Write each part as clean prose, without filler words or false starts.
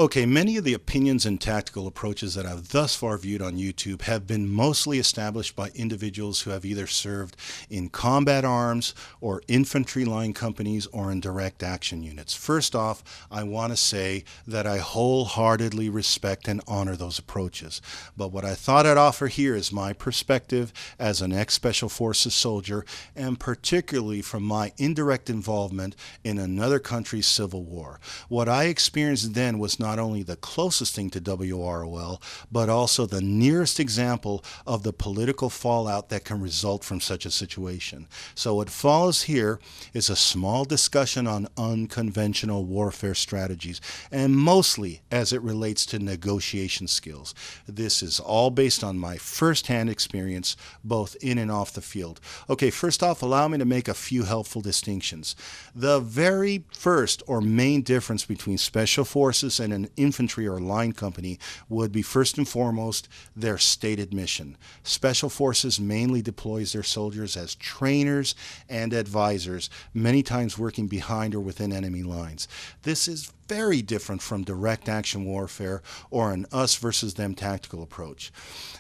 Okay, many of the opinions and tactical approaches that I've thus far viewed on YouTube have been mostly established by individuals who have either served in combat arms or infantry line companies or in direct action units. First off, I want to say that I wholeheartedly respect and honor those approaches. But what I thought I'd offer here is my perspective as an ex-Special Forces soldier, and particularly from my indirect involvement in another country's civil war. What I experienced then was not only the closest thing to WROL, but also the nearest example of the political fallout that can result from such a situation. So what follows here is a small discussion on unconventional warfare strategies, and mostly as it relates to negotiation skills. This is all based on my first-hand experience, both in and off the field. Okay, first off, allow me to make a few helpful distinctions. The very first or main difference between Special Forces and an infantry or line company would be, first and foremost, their stated mission. Special Forces mainly deploys their soldiers as trainers and advisors, many times working behind or within enemy lines. This is very different from direct action warfare or an us versus them tactical approach.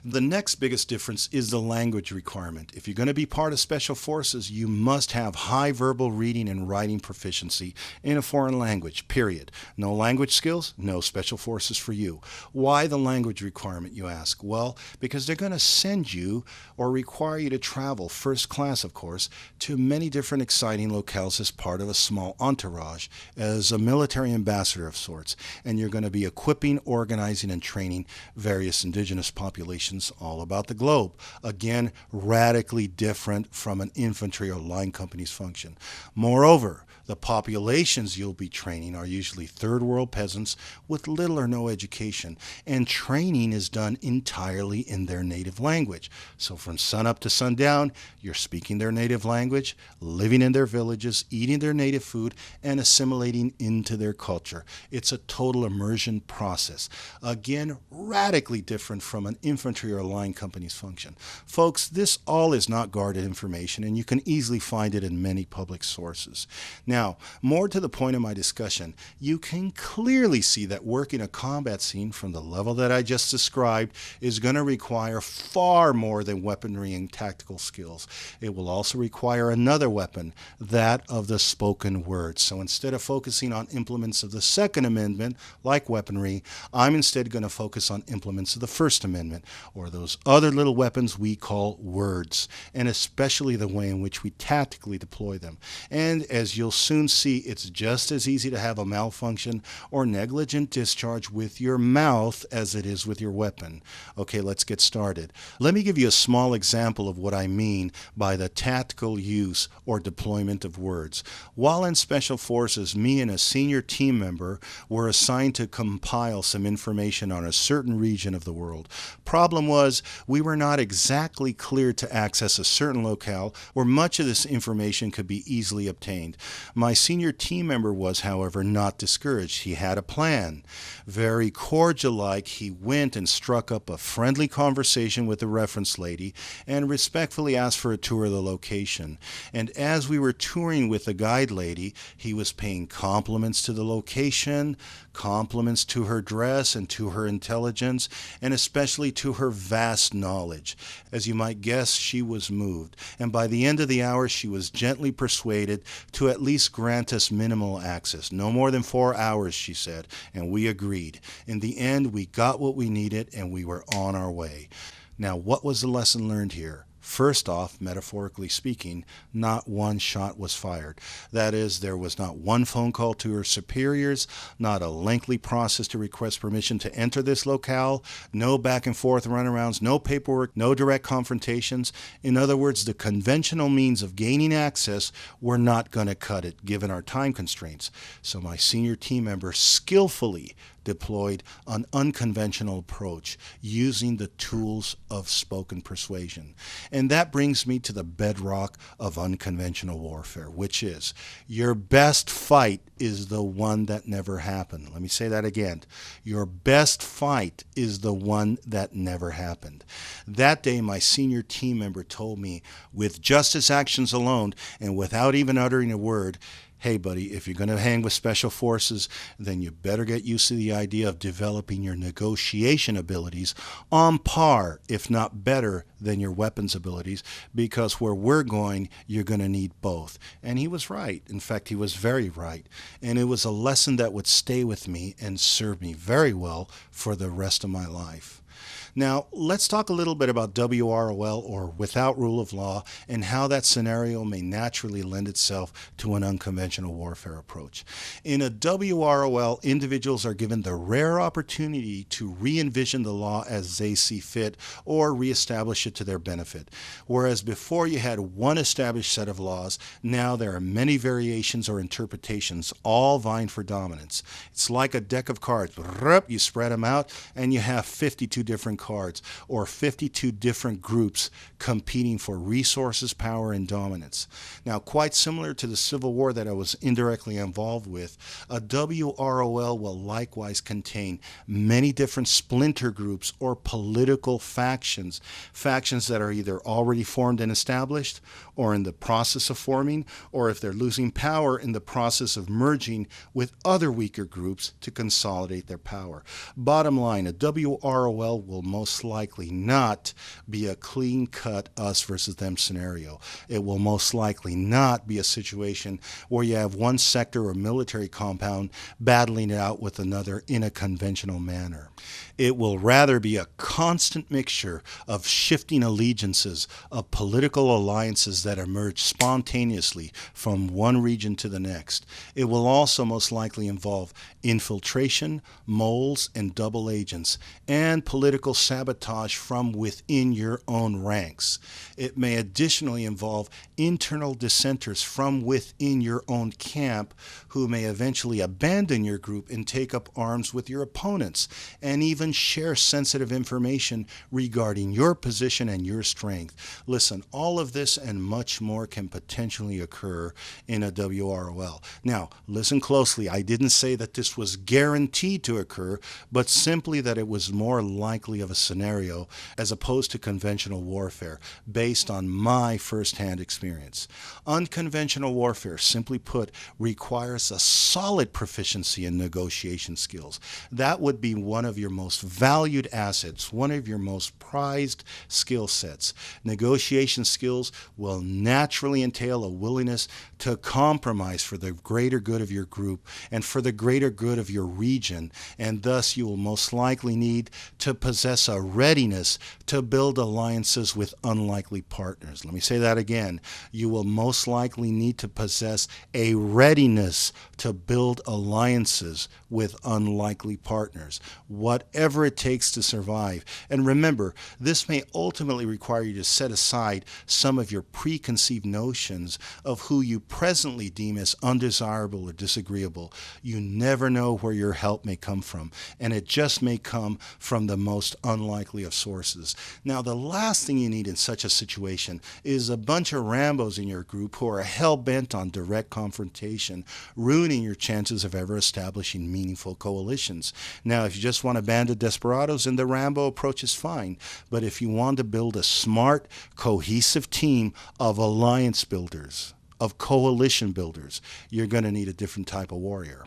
The next biggest difference is the language requirement. If you're going to be part of Special Forces, you must have high verbal reading and writing proficiency in a foreign language, period. No language skills, no Special Forces for you. Why the language requirement, you ask? Well, because they're going to send you or require you to travel, first class of course, to many different exciting locales as part of a small entourage, as a military ambassador of sorts, and you're going to be equipping, organizing, and training various indigenous populations all about the globe. Again, radically different from an infantry or line company's function. Moreover, the populations you'll be training are usually third world peasants with little or no education, and training is done entirely in their native language. So from sunup to sundown, you're speaking their native language, living in their villages, eating their native food, and assimilating into their culture. It's a total immersion process. Again, radically different from an infantry or line company's function. Folks, this all is not guarded information, and you can easily find it in many public sources. Now, more to the point of my discussion, you can clearly see that working a combat scene from the level that I just described is going to require far more than weaponry and tactical skills. It will also require another weapon, that of the spoken word. So instead of focusing on implements of the Second Amendment, like weaponry, I'm instead going to focus on implements of the First Amendment, or those other little weapons we call words, and especially the way in which we tactically deploy them. And as you'll soon see, it's just as easy to have a malfunction or negligent discharge with your mouth as it is with your weapon. Okay, let's get started. Let me give you a small example of what I mean by the tactical use or deployment of words. While in Special Forces, me and a senior team member were assigned to compile some information on a certain region of the world. Problem was, we were not exactly cleared to access a certain locale where much of this information could be easily obtained. My senior team member was, however, not discouraged. He had a plan. Very cordial-like, he went and struck up a friendly conversation with the reference lady and respectfully asked for a tour of the location. And as we were touring with the guide lady, he was paying compliments to the location, compliments to her dress and to her intelligence, and especially to her vast knowledge. As you might guess, she was moved, and by the end of the hour she was gently persuaded to at least grant us minimal access. No more than 4 hours, she said, and we agreed. In the end, we got what we needed, and we were on our way. Now, what was the lesson learned here? First off, metaphorically speaking, not one shot was fired. That is, there was not one phone call to her superiors, not a lengthy process to request permission to enter this locale, no back and forth runarounds, no paperwork, no direct confrontations. In other words, the conventional means of gaining access were not going to cut it, given our time constraints. So my senior team member skillfully deployed an unconventional approach using the tools of spoken persuasion. And that brings me to the bedrock of unconventional warfare, which is your best fight is the one that never happened. Let me say that again. Your best fight is the one that never happened. That day, my senior team member told me, with just his actions alone and without even uttering a word, Hey, buddy, if you're going to hang with special forces, then you better get used to the idea of developing your negotiation abilities on par, if not better, than your weapons abilities, because where we're going, you're going to need both. And he was right. In fact, he was very right. And it was a lesson that would stay with me and serve me very well for the rest of my life. Now, let's talk a little bit about WROL, or without rule of law, and how that scenario may naturally lend itself to an unconventional warfare approach. In a WROL, individuals are given the rare opportunity to re-envision the law as they see fit or reestablish it to their benefit. Whereas before you had one established set of laws, now there are many variations or interpretations, all vying for dominance. It's like a deck of cards. You spread them out, and you have 52 different cards, or 52 different groups competing for resources, power, and dominance. Now, quite similar to the Civil War that I was indirectly involved with, a WROL will likewise contain many different splinter groups or political factions that are either already formed and established, or in the process of forming, or if they're losing power, in the process of merging with other weaker groups to consolidate their power. Bottom line, a WROL will most likely not be a clean-cut us versus them scenario. It will most likely not be a situation where you have one sector or military compound battling it out with another in a conventional manner. It will rather be a constant mixture of shifting allegiances, of political alliances that emerge spontaneously from one region to the next. It will also most likely involve infiltration, moles, and double agents, and political sabotage from within your own ranks. It may additionally involve internal dissenters from within your own camp who may eventually abandon your group and take up arms with your opponents, and even share sensitive information regarding your position and your strength. Listen, all of this and much more can potentially occur in a WROL. Now, listen closely. I didn't say that this was guaranteed to occur, but simply that it was more likely of a scenario as opposed to conventional warfare, based on my firsthand experience. Unconventional warfare, simply put, requires a solid proficiency in negotiation skills. That would be one of your most valued assets, one of your most prized skill sets. Negotiation skills will naturally entail a willingness to compromise for the greater good of your group and for the greater good of your region, and thus you will most likely need to possess a readiness to build alliances with unlikely partners. Let me say that again. You will most likely need to possess a readiness to build alliances with unlikely partners, whatever it takes to survive. And remember, this may ultimately require you to set aside some of your preconceived notions of who you presently deem as undesirable or disagreeable. You never know where your help may come from, and it just may come from the most unlikely of sources. Now, the last thing you need in such a situation is a bunch of Rambos in your group who are hell-bent on direct confrontation, ruining your chances of ever establishing meaningful coalitions. Now, if you just want a band of desperados, then the Rambo approach is fine. But if you want to build a smart, cohesive team of alliance builders, of coalition builders, you're going to need a different type of warrior.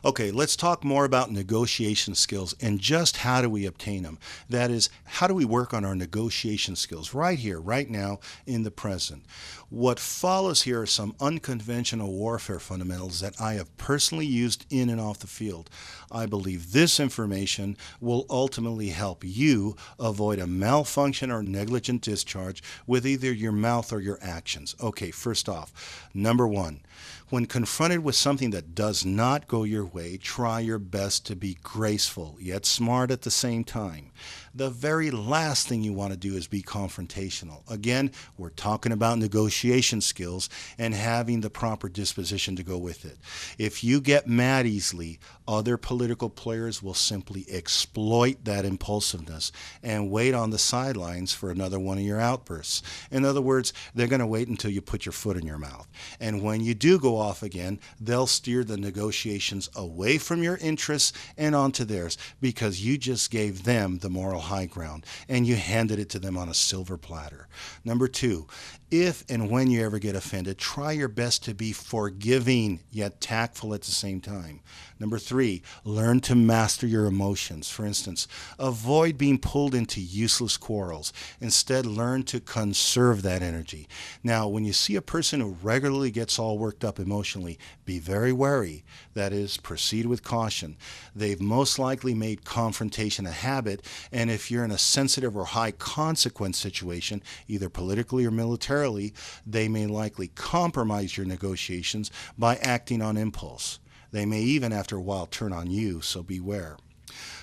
Okay, let's talk more about negotiation skills and just how do we obtain them. That is, how do we work on our negotiation skills right here, right now, in the present. What follows here are some unconventional warfare fundamentals that I have personally used in and off the field. I believe this information will ultimately help you avoid a malfunction or negligent discharge with either your mouth or your actions. Okay, first off, number one, when confronted with something that does not go your way, try your best to be graceful, yet smart at the same time. The very last thing you want to do is be confrontational. Again, we're talking about negotiation skills and having the proper disposition to go with it. If you get mad easily, other political players will simply exploit that impulsiveness and wait on the sidelines for another one of your outbursts. In other words, they're going to wait until you put your foot in your mouth. And when you do go off again, they'll steer the negotiations away from your interests and onto theirs because you just gave them the moral high ground and you handed it to them on a silver platter. Number two, If and when you ever get offended, try your best to be forgiving yet tactful at the same time. Number 3, learn to master your emotions. For instance, avoid being pulled into useless quarrels. Instead, learn to conserve that energy. Now, when you see a person who regularly gets all worked up emotionally, be very wary. That is, proceed with caution. They've most likely made confrontation a habit, and if you're in a sensitive or high consequence situation, either politically or militarily, they may likely compromise your negotiations by acting on impulse. They may even, after a while, turn on you, so beware.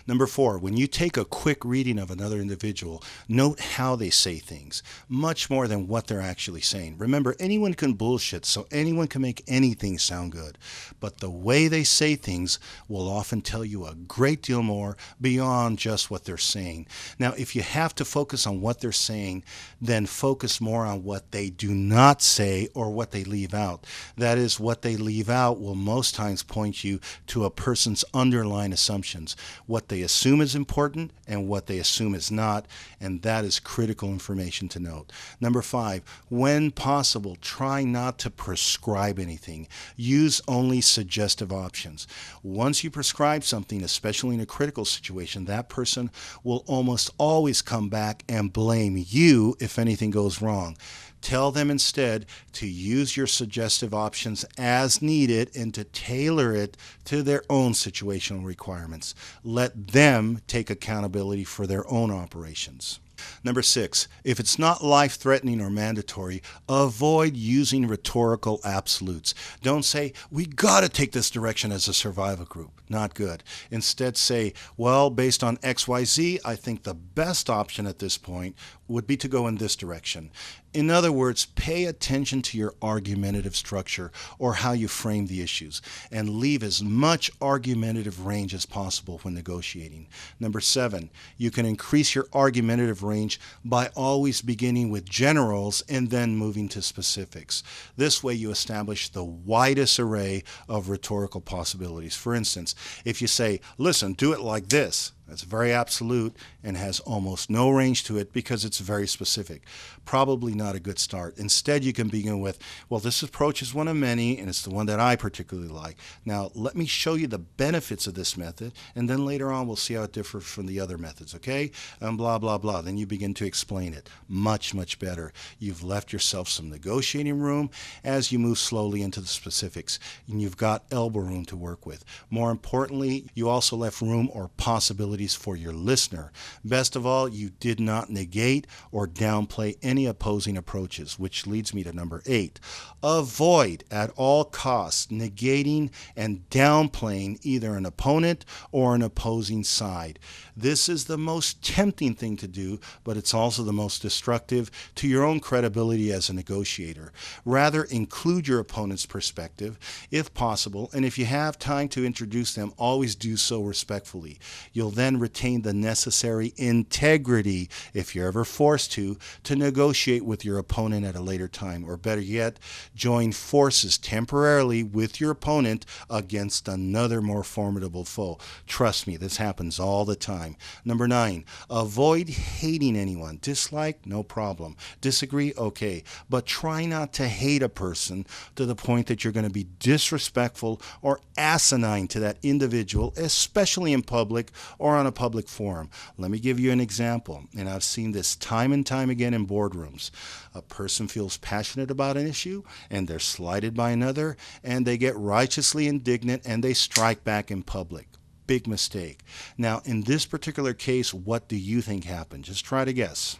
Number 4, when you take a quick reading of another individual, note how they say things, much more than what they're actually saying. Remember, anyone can bullshit, so anyone can make anything sound good. But the way they say things will often tell you a great deal more beyond just what they're saying. Now, if you have to focus on what they're saying, then focus more on what they do not say or what they leave out. That is, what they leave out will most times point you to a person's underlying assumptions, what they assume is important and what they assume is not, and that is critical information to note. Number 5, when possible, try not to prescribe anything. Use only suggestive options. Once you prescribe something, especially in a critical situation, that person will almost always come back and blame you if anything goes wrong. Tell them instead to use your suggestive options as needed and to tailor it to their own situational requirements. Let them take accountability for their own operations. Number 6, if it's not life-threatening or mandatory, avoid using rhetorical absolutes. Don't say, we got to take this direction as a survival group. Not good. Instead say, well, based on XYZ, I think the best option at this point would be to go in this direction. In other words, pay attention to your argumentative structure or how you frame the issues, and leave as much argumentative range as possible when negotiating. Number 7, you can increase your argumentative range by always beginning with generals and then moving to specifics. This way you establish the widest array of rhetorical possibilities. For instance, if you say, listen, do it like this, that's very absolute and has almost no range to it because it's very specific. Probably not a good start. Instead, you can begin with, well, this approach is one of many, and it's the one that I particularly like. Now, let me show you the benefits of this method, and then later on we'll see how it differs from the other methods, okay? And blah, blah, blah. Then you begin to explain it. Much, much better. You've left yourself some negotiating room as you move slowly into the specifics, and you've got elbow room to work with. More importantly, you also left room or possibility for your listener. Best of all, you did not negate or downplay any opposing approaches, which leads me to number 8. Avoid at all costs negating and downplaying either an opponent or an opposing side. This is the most tempting thing to do, but it's also the most destructive to your own credibility as a negotiator. Rather, include your opponent's perspective, if possible, and if you have time to introduce them, always do so respectfully. You'll then retain the necessary integrity, if you're ever forced to negotiate with your opponent at a later time, or better yet, join forces temporarily with your opponent against another more formidable foe. Trust me, this happens all the time. Number 9, avoid hating anyone. Dislike, no problem. Disagree, okay. But try not to hate a person to the point that you're going to be disrespectful or asinine to that individual, especially in public or on a public forum. Let me give you an example, and I've seen this time and time again in boardrooms. A person feels passionate about an issue, and they're slighted by another, and they get righteously indignant, and they strike back in public. Big mistake. Now, in this particular case, what do you think happened? Just try to guess.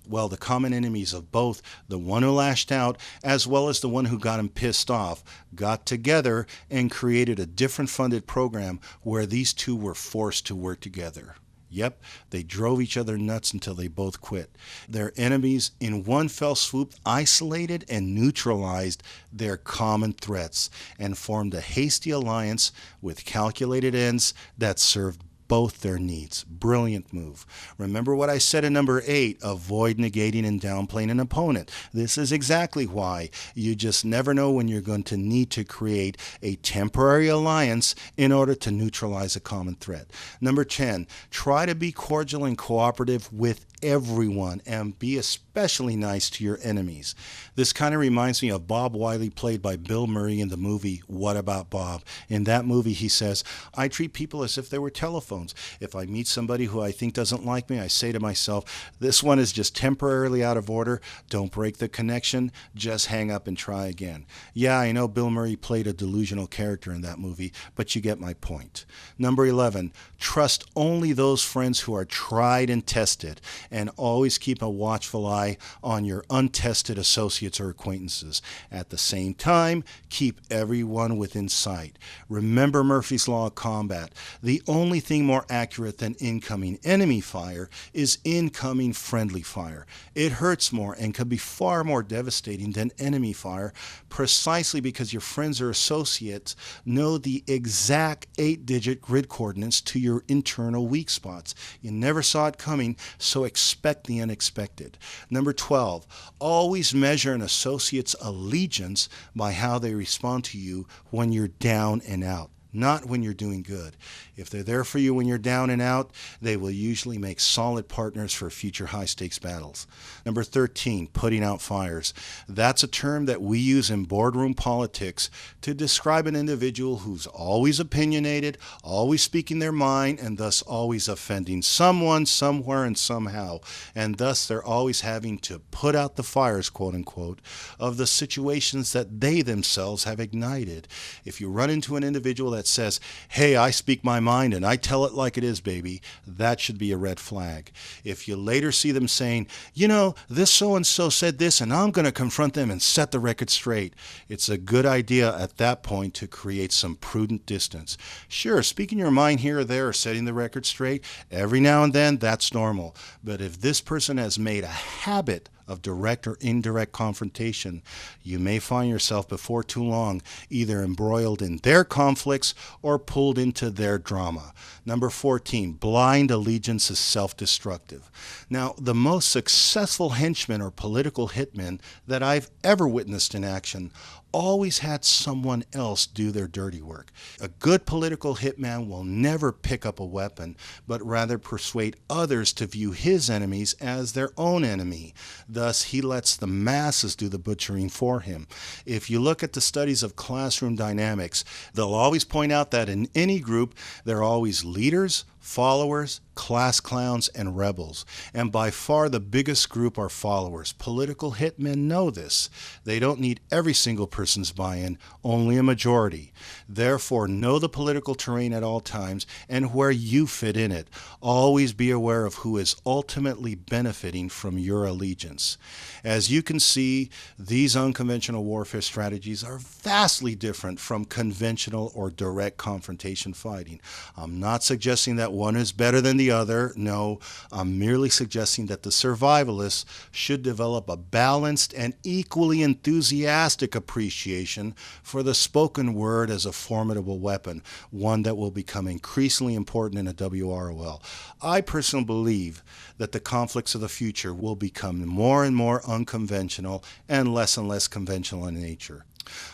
Well, the common enemies of both the one who lashed out as well as the one who got him pissed off got together and created a different funded program where these two were forced to work together. Yep, they drove each other nuts until they both quit. Their enemies, in one fell swoop, isolated and neutralized their common threats and formed a hasty alliance with calculated ends that served both their needs. Brilliant move. Remember what I said in number 8, avoid negating and downplaying an opponent. This is exactly why. You just never know when you're going to need to create a temporary alliance in order to neutralize a common threat. Number 10, try to be cordial and cooperative with everyone and be especially nice to your enemies. This kind of reminds me of Bob Wiley, played by Bill Murray in the movie What About Bob? In that movie, he says, I treat people as if they were telephones. If I meet somebody who I think doesn't like me, I say to myself, this one is just temporarily out of order. Don't break the connection. Just hang up and try again. Yeah, I know Bill Murray played a delusional character in that movie, but you get my point. Number 11, trust only those friends who are tried and tested, and always keep a watchful eye on your untested associates or acquaintances. At the same time, keep everyone within sight. Remember Murphy's Law of Combat. The only thing more accurate than incoming enemy fire is incoming friendly fire. It hurts more and can be far more devastating than enemy fire, precisely because your friends or associates know the exact 8-digit grid coordinates to your internal weak spots. You never saw it coming, so expect the unexpected. Number 12, always measure an associate's allegiance by how they respond to you when you're down and out, not when you're doing good. If they're there for you when you're down and out, they will usually make solid partners for future high-stakes battles. Number 13, putting out fires. That's a term that we use in boardroom politics to describe an individual who's always opinionated, always speaking their mind, and thus always offending someone, somewhere, and somehow. And thus they're always having to put out the fires, quote unquote, of the situations that they themselves have ignited. If you run into an individual that says, hey, I speak my mind and I tell it like it is, baby, that should be a red flag. If you later see them saying, you know, this so-and-so said this and I'm going to confront them and set the record straight, it's a good idea at that point to create some prudent distance. Sure, speaking your mind here or there or setting the record straight, every now and then, that's normal. But if this person has made a habit of direct or indirect confrontation, you may find yourself before too long either embroiled in their conflicts or pulled into their drama. Number 14, blind allegiance is self-destructive. Now, the most successful henchmen or political hitmen that I've ever witnessed in action always had someone else do their dirty work. A good political hitman will never pick up a weapon, but rather persuade others to view his enemies as their own enemy. Thus, he lets the masses do the butchering for him. If you look at the studies of classroom dynamics, they'll always point out that in any group, there are always leaders, followers, class clowns, and rebels. And by far the biggest group are followers. Political hitmen know this. They don't need every single person's buy-in, only a majority. Therefore, know the political terrain at all times and where you fit in it. Always be aware of who is ultimately benefiting from your allegiance. As you can see, these unconventional warfare strategies are vastly different from conventional or direct confrontation fighting. I'm not suggesting that one is better than the other. No, I'm merely suggesting that the survivalists should develop a balanced and equally enthusiastic appreciation for the spoken word as a formidable weapon, one that will become increasingly important in a WROL. I personally believe that the conflicts of the future will become more and more unconventional and less conventional in nature.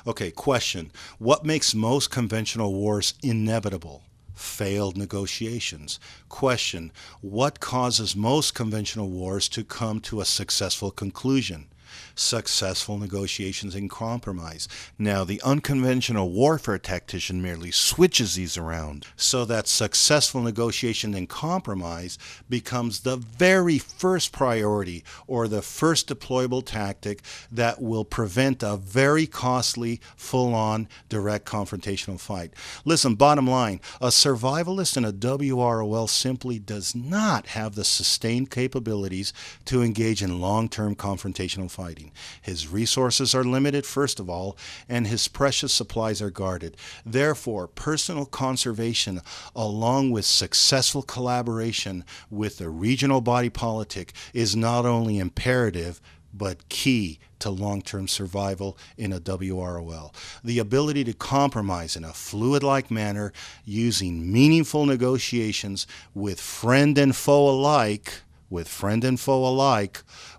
Okay, question. What makes most conventional wars inevitable? Failed negotiations. Question. What causes most conventional wars to come to a successful conclusion? Successful negotiations and compromise. Now, the unconventional warfare tactician merely switches these around so that successful negotiation and compromise becomes the very first priority or the first deployable tactic that will prevent a very costly, full-on, direct confrontational fight. Listen, bottom line, a survivalist in a WROL simply does not have the sustained capabilities to engage in long-term confrontational fighting. His resources are limited, first of all, and his precious supplies are guarded. Therefore, personal conservation, along with successful collaboration with the regional body politic, is not only imperative, but key to long-term survival in a WROL. The ability to compromise in a fluid-like manner using meaningful negotiations with friend and foe alike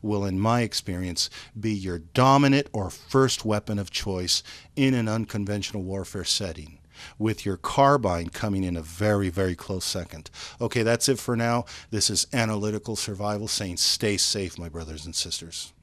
will, in my experience, be your dominant or first weapon of choice in an unconventional warfare setting. with your carbine coming in a very, very close second. Okay, that's it for now. This is Analytical Survival saying stay safe, my brothers and sisters.